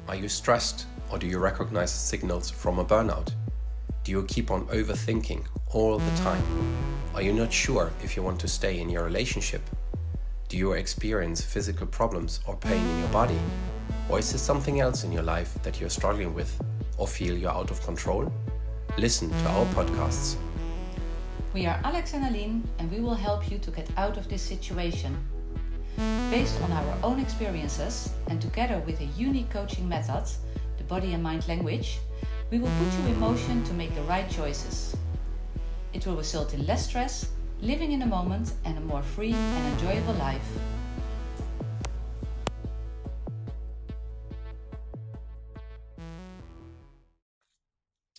Are you stressed, or do you recognize signals from a burnout? Do you keep on overthinking all the time? Are you not sure if you want to stay in your relationship? Do you experience physical problems or pain in your body? Or is there something else in your life that you're struggling with or feel you're out of control? Listen to our podcasts. We are Alex and Aline, and we will help you to get out of this situation. Based on our own experiences and together with a unique coaching method, the body and mind language, we will put you in motion to make the right choices. It will result in less stress, living in the moment, and a more free and enjoyable life.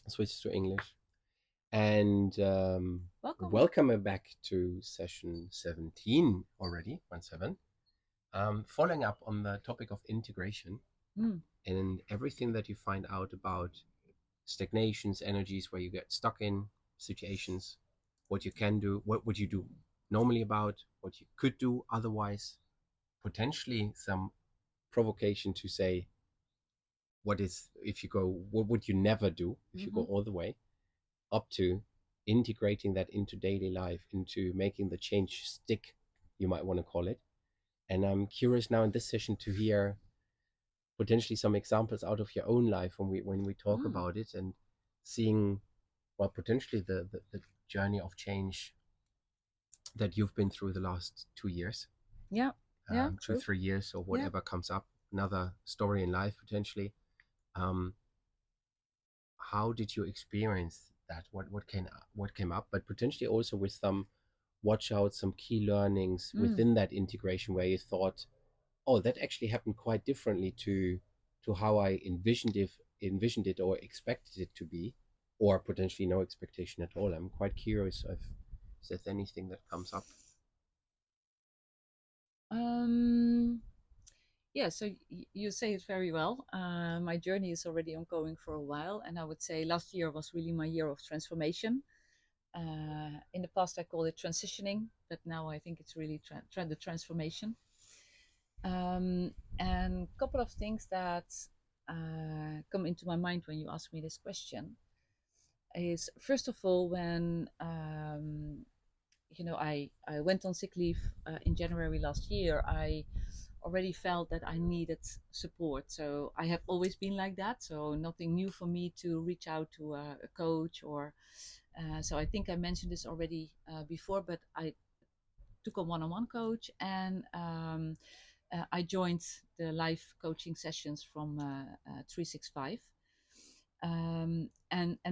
Switch to English. And welcome back to session 17 already, 17. Following up on the topic of integration and everything that you find out about stagnations, energies where you get stuck in situations, what you can do, what would you do normally about, what you could do otherwise, potentially some provocation to say, what would you never do if you go all the way, up to integrating that into daily life, into making the change stick, you might want to call it. And I'm curious now in this session to hear potentially some examples out of your own life when we talk about it, and seeing, well, potentially the journey of change that you've been through the last 2 years. 2-3 years, or whatever comes up, another story in life potentially. How did you experience that? What came up, but potentially also with some watch out, some key learnings within that integration where you thought, oh, that actually happened quite differently to how I envisioned it or expected it to be, or potentially no expectation at all. I'm quite curious if there's anything that comes up. So you say it very well. My journey is already ongoing for a while, and I would say last year was really my year of transformation. In the past I called it transitioning, but now I think it's really the transformation. And a couple of things that come into my mind when you ask me this question is, first of all, when I went on sick leave in January last year, I already felt that I needed support. So I have always been like that, so nothing new for me to reach out to a coach or so I think I mentioned this already before, but I took a one-on-one coach, and I joined the live coaching sessions from 365, and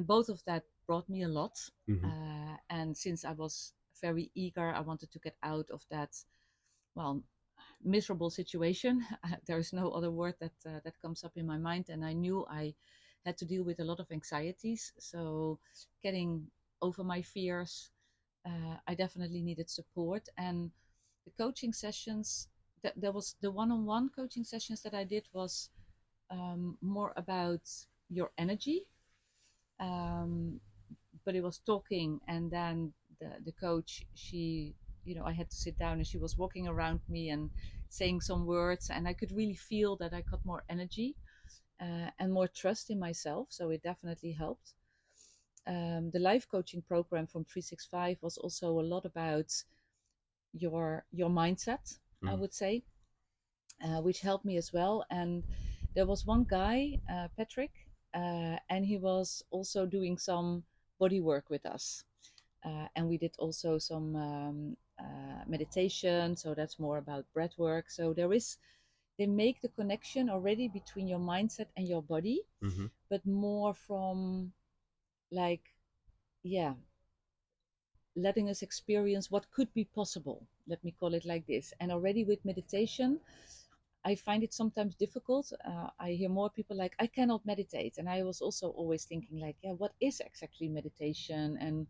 both of that brought me a lot. And since I was very eager, I wanted to get out of that, well, miserable situation. There is no other word that comes up in my mind, and I knew I had to deal with a lot of anxieties. So getting over my fears, I definitely needed support. And the coaching sessions, there was the one-on-one coaching sessions that I did was more about your energy, but it was talking, and then the coach, she, I had to sit down, and she was walking around me and saying some words, and I could really feel that I got more energy and more trust in myself. So it definitely helped. The life coaching program from 365 was also a lot about your mindset, I would say, which helped me as well. And there was one guy, Patrick, and he was also doing some body work with us. And we did also some meditation. So that's more about breath work. So they make the connection already between your mindset and your body, but more from letting us experience what could be possible. Let me call it like this. And already with meditation, I find it sometimes difficult. I hear more people like, I cannot meditate. And I was also always thinking like, what is exactly meditation and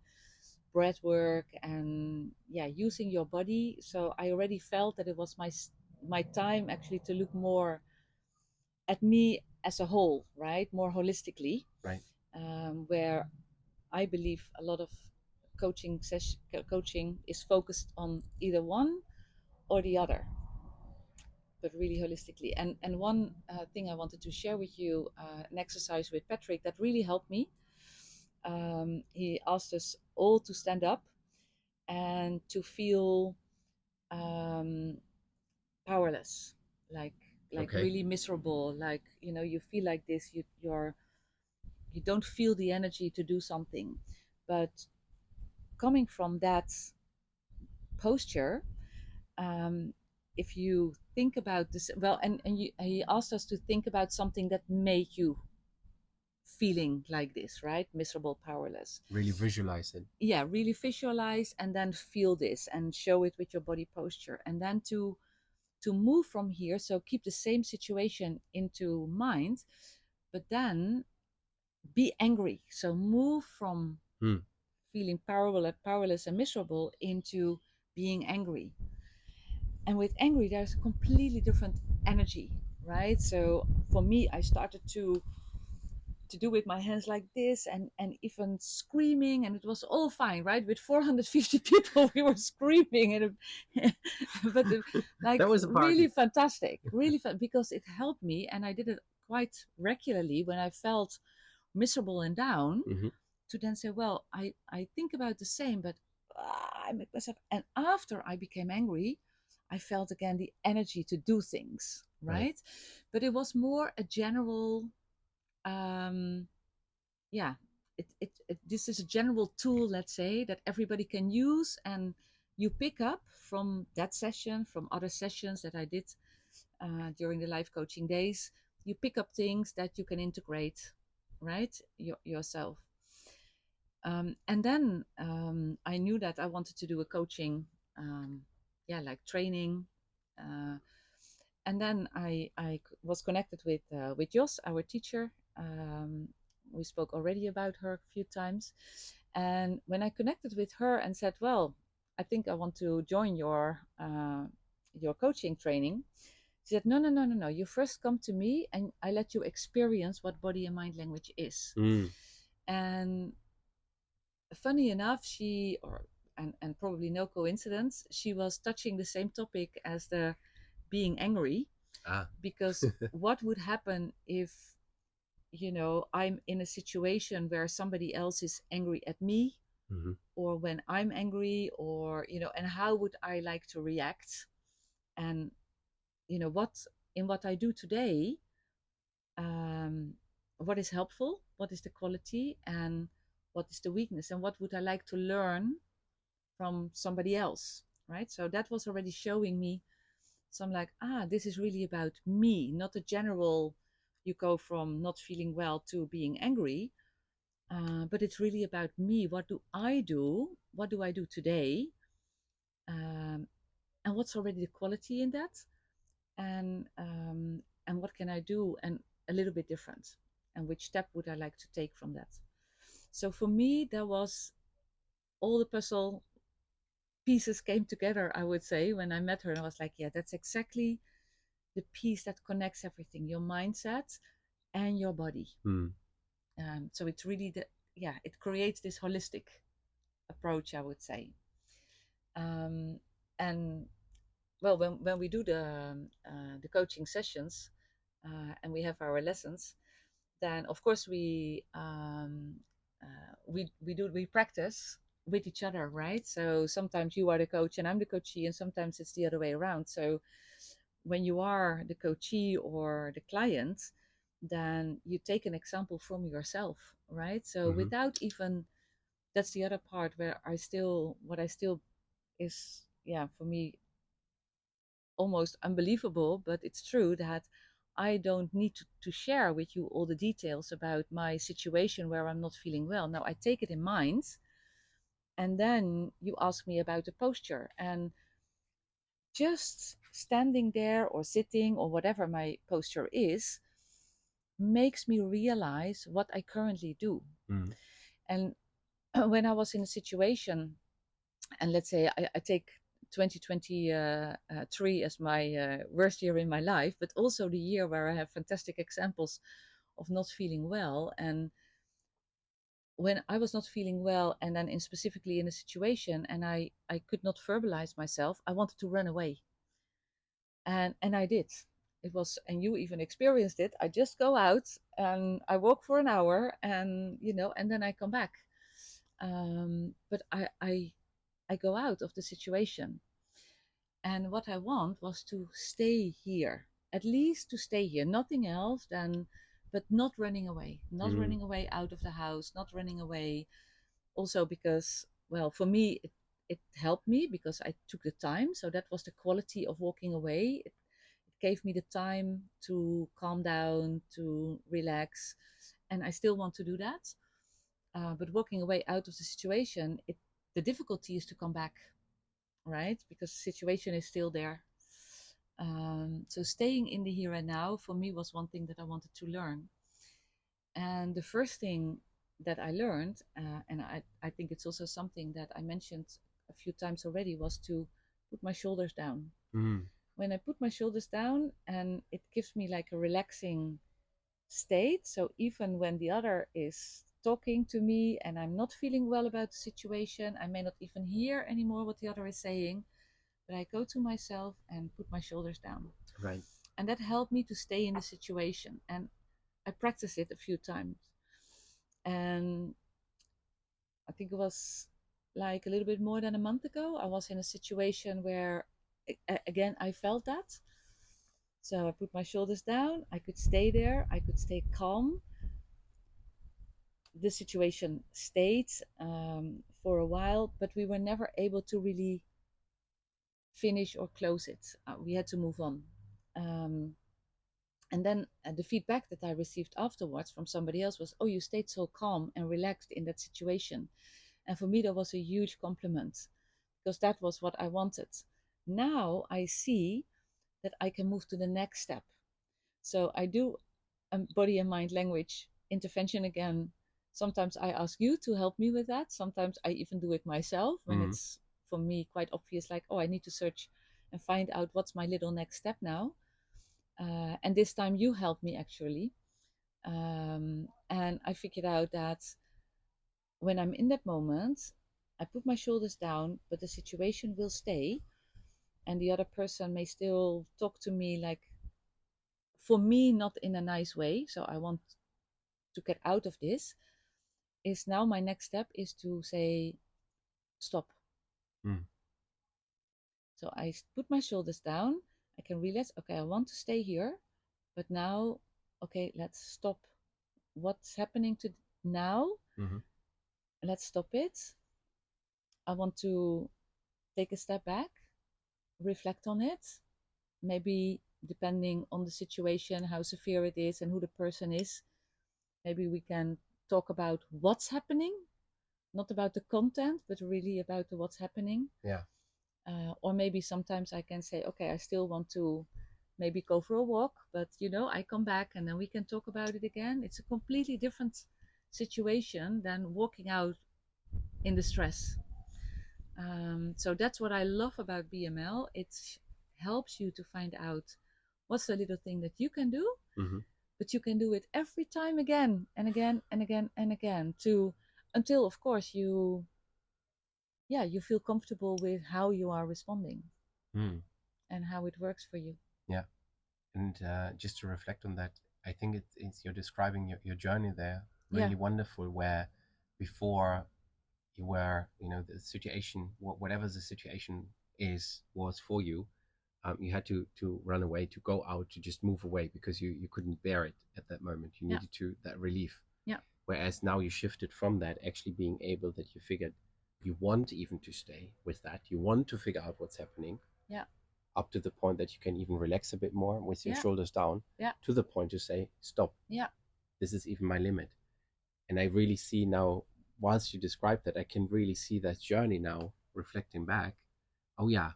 breath work and using your body? So I already felt that it was my time actually to look more at me as a whole, right? More holistically, right? Where I believe a lot of coaching is focused on either one or the other. but really holistically. And one thing I wanted to share with you, an exercise with Patrick that really helped me. He asked us all to stand up and to feel powerless, like Okay. really miserable, like you feel like this, you don't feel the energy to do something. But coming from that posture, if you think about this, well, he asked us to think about something that made you feeling like this, right? Miserable, powerless. Really visualize it. Yeah, really visualize and then feel this and show it with your body posture. And then to move from here, so keep the same situation into mind, but then be angry. So move from feeling powerless and miserable into being angry. And with angry, there's a completely different energy, right? So for me, I started to do with my hands like this, and even screaming, and it was all fine, right? With 450 people, we were screaming, and but like that was a party. Really fantastic, really fun, because it helped me, and I did it quite regularly when I felt miserable and down. To then say, well, I think about the same, but I make myself. And after I became angry, I felt again the energy to do things, right? But it was more a general, yeah, this is a general tool, let's say, that everybody can use, and you pick up from that session, from other sessions that I did during the life coaching days. You pick up things that you can integrate, right, yourself. And then I knew that I wanted to do a coaching, like training. And then I was connected with Jos, our teacher. We spoke already about her a few times. And when I connected with her and said, well, I think I want to join your coaching training, she said, no. You first come to me and I let you experience what body and mind language is. And funny enough, and probably no coincidence, she was touching the same topic as the being angry. Because what would happen if, I'm in a situation where somebody else is angry at me, or when I'm angry, or, and how would I like to react? And, what I do today, what is helpful, what is the quality, and what is the weakness, and what would I like to learn from somebody else, right? So that was already showing me some, like, this is really about me, not a general, you go from not feeling well to being angry, but it's really about me. What do I do? What do I do today? And what's already the quality in that? And what can I do, and a little bit different, and which step would I like to take from that? So for me, there was all the puzzle pieces came together, I would say, when I met her, and I was like, yeah, that's exactly the piece that connects everything, your mindset and your body. So it's really it creates this holistic approach, I would say. And well, when we do the coaching sessions, and we have our lessons, then of course we practice with each other, right? So sometimes you are the coach and I'm the coachee, and sometimes it's the other way around. So when you are the coachee or the client, then you take an example from yourself, right? So without even, that's the other part where what I still is, for me, almost unbelievable, but it's true, that I don't need to share with you all the details about my situation where I'm not feeling well. Now I take it in mind, and then you ask me about the posture, and just standing there or sitting or whatever my posture is makes me realize what I currently do. And when I was in a situation, and let's say I take 2023 as my worst year in my life, but also the year where I have fantastic examples of not feeling well. And when I was not feeling well, and then specifically in a situation, and I could not verbalize myself, I wanted to run away. And I did. It was, and you even experienced it. I just go out and I walk for an hour, and and then I come back. But I go out of the situation, and what I want was to stay here, at least to stay here, nothing else than, but not running away, not running away out of the house, not running away. Also because, well, for me, it helped me because I took the time. So that was the quality of walking away. It gave me the time to calm down, to relax, and I still want to do that. But walking away out of the situation, the difficulty is to come back, right? Because the situation is still there. So staying in the here and now for me was one thing that I wanted to learn. And the first thing that I learned, and I think it's also something that I mentioned a few times already, was to put my shoulders down. When I put my shoulders down, and it gives me like a relaxing state. So even when the other is talking to me and I'm not feeling well about the situation, I may not even hear anymore what the other is saying, but I go to myself and put my shoulders down. Right. And that helped me to stay in the situation. And I practiced it a few times. And I think it was like a little bit more than a month ago, I was in a situation where, again, I felt that. So I put my shoulders down. I could stay there. I could stay calm. The situation stayed for a while, but we were never able to really finish or close it. We had to move on. And then the feedback that I received afterwards from somebody else was, "Oh, you stayed so calm and relaxed in that situation." And for me, that was a huge compliment because that was what I wanted. Now I see that I can move to the next step. So I do a body and mind language intervention again. Sometimes I ask you to help me with that. Sometimes I even do it myself when it's for me quite obvious, like, oh, I need to search and find out what's my little next step now. And this time you helped me actually. And I figured out that when I'm in that moment, I put my shoulders down, but the situation will stay. And the other person may still talk to me, like, for me, not in a nice way. So I want to get out of this. Is now my next step is to say, stop. So I put my shoulders down. I can realize, okay, I want to stay here, but now, okay, let's stop. What's happening to now? Let's stop it. I want to take a step back, reflect on it. Maybe depending on the situation, how severe it is, and who the person is, maybe we can talk about what's happening, not about the content, but really about the what's happening. Yeah. Or maybe sometimes I can say, okay, I still want to maybe go for a walk, but I come back and then we can talk about it again. It's a completely different situation than walking out in the stress. So that's what I love about BML. It helps you to find out what's the little thing that you can do, but you can do it every time again and again and again and again until, of course, you feel comfortable with how you are responding and how it works for you. Yeah. And just to reflect on that, I think it's you're describing your journey there really wonderful, where before you were, the situation, whatever the situation was for you, you had to run away, to go out, to just move away because you couldn't bear it at that moment. You needed that relief. Yeah. Whereas now you shifted from that, actually being able that you figured you want even to stay with that. You want to figure out what's happening. Yeah. Up to the point that you can even relax a bit more with your shoulders down. Yeah. To the point to say, stop. Yeah. This is even my limit. And I really see now, whilst you describe that, I can really see that journey now, reflecting back. Oh yeah.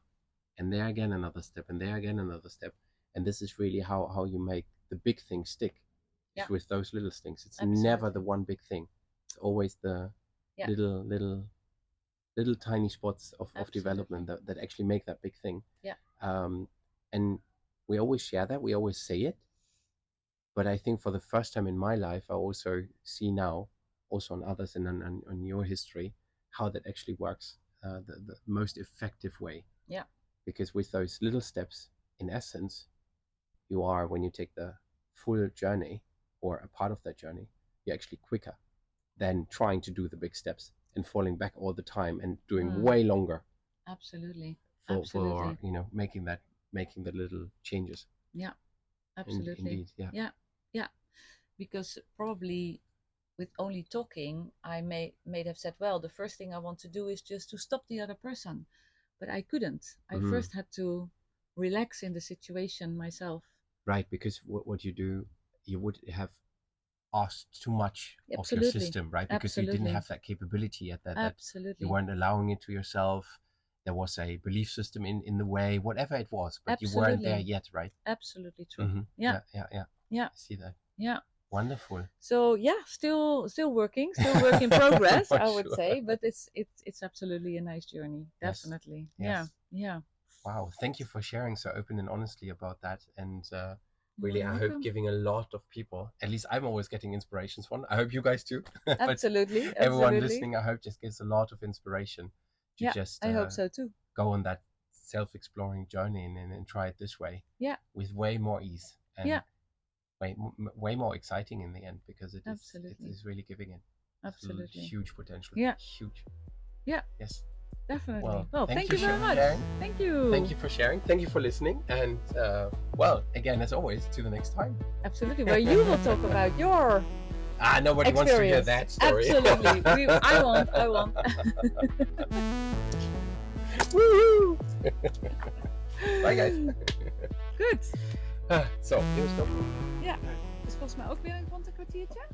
And there again another step, and there again another step. And this is really how you make the big things stick. Yeah. With those little things. It's never the one big thing. It's always the little tiny spots of development that actually make that big thing. Yeah. And we always share that, we always say it. But I think for the first time in my life, I also see now, also on others and on your history, how that actually works, the most effective way. Yeah. Because with those little steps, in essence, you are, when you take the full journey or a part of that journey, you're actually quicker than trying to do the big steps and falling back all the time and doing way longer. Absolutely. For making the little changes. Yeah, absolutely. Indeed, yeah. Yeah. Because probably with only talking, I may have said, well, the first thing I want to do is just to stop the other person. But I couldn't. I first had to relax in the situation myself. Right, because what you do, you would have asked too much of your system, right? Because you didn't have that capability yet. That you weren't allowing it to yourself. There was a belief system in the way, whatever it was, but you weren't there yet, right? Absolutely true. Yeah. I see that. Yeah. Wonderful. So yeah, still working, still work in progress, I would say, but it's absolutely a nice journey, definitely. Yes. Yeah. Wow, thank you for sharing so open and honestly about that, and really, I hope giving a lot of people, at least I'm always getting inspirations from. I hope you guys too. Absolutely. Everyone listening, I hope just gives a lot of inspiration to just I hope so too. Go on that self-exploring journey and try it this way. Yeah. With way more ease and way more exciting in the end, because it is really giving it absolutely huge potential. Yeah. Huge. Yeah. Yes. Definitely. Well, thank you very much. Thank you. Thank you for sharing. Thank you for listening. And again, as always, to the next time. Absolutely. Where you will talk about your nobody wants to hear that story. Absolutely. I won't. Woohoo! Bye guys. Good. Zo, eerst op. Ja, dus volgens mij ook weer een kwartiertje.